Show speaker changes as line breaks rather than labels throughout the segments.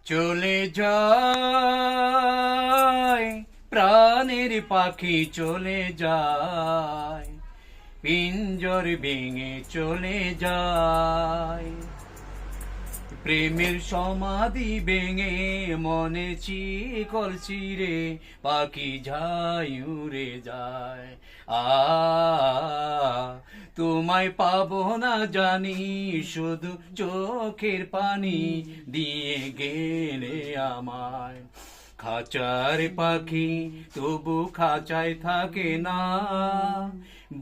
চলে যায় প্রাণের পাখি, চলে যায় পিঞ্জর ভেঙে, চলে যায় প্রেমের সমাধি ভেঙে, মনে চিকল চিরে পাখি যায় উড়ে যায়। তোমায় পাবো না জানি, শুধু চোখের পানি দিয়ে গেলে আমায়। খাঁচার পাখি তবু খাঁচায় থাকে না,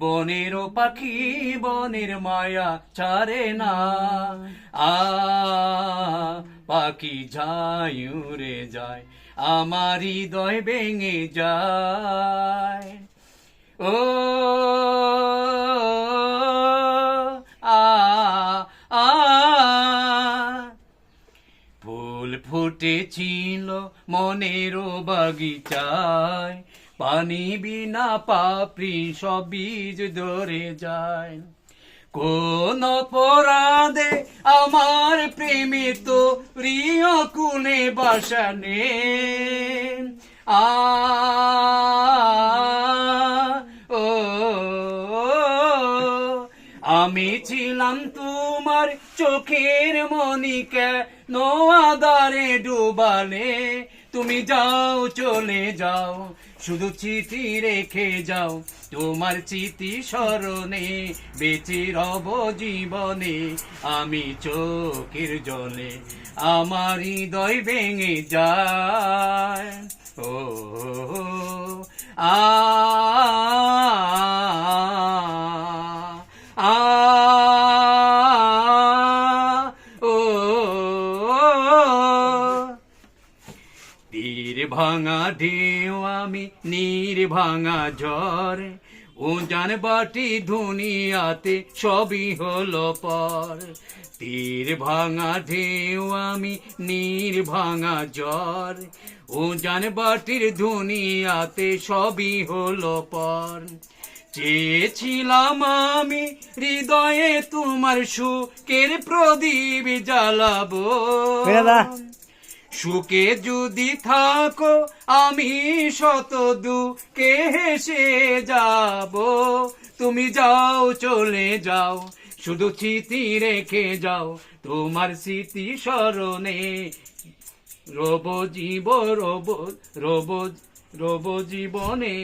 বনেরও পাখি বনের মায়া ছাড়ে না। পাখি যায় উড়ে যায়, আমার হৃদয় ভেঙে যায়। ও আ আ ফুল ফুটেছিল মনেরও বাগিচায়, পানি বিনা পাপড়ি সব বীজ ধরে যায়। কোন অপরাধে আমার প্রেমে তো প্রিয় কুনে বাসা নেই। ও আমি ছিলাম তোমার চোখের মনিকা, আধারে ডুবালে তুমি যাও, চলে যাও, শুধু চিঠি রেখে যাও। তোমার স্মৃতি স্মরণে বেঁচে রব জীবনে, আমি চোখের জলে আমার হৃদয় ভেঙে যায়। ও আ আ ও তীর ভাঙা ঢেউ আমি, নীর ভাঙা ঝড়, উজান বাটি দুনিয়াতে সবই হলো পর। তীর ভাঙা ঢেউ আমি, নীর ভাঙা ঝড়, উজান বাটির দুনিয়াতে সবই হলো পর। চেয়েছিলাম আমি হৃদয়ে তোমার সুখের প্রদীপ জ্বালাবো, সুখে যদি থাকো আমি শত দুঃখে হেসে যাব। তুমি যাও, চলে যাও, শুধু স্মৃতি রেখে যাও। তোমার স্মৃতি স্মরণে রব জীব, রব রব রব জীবনে।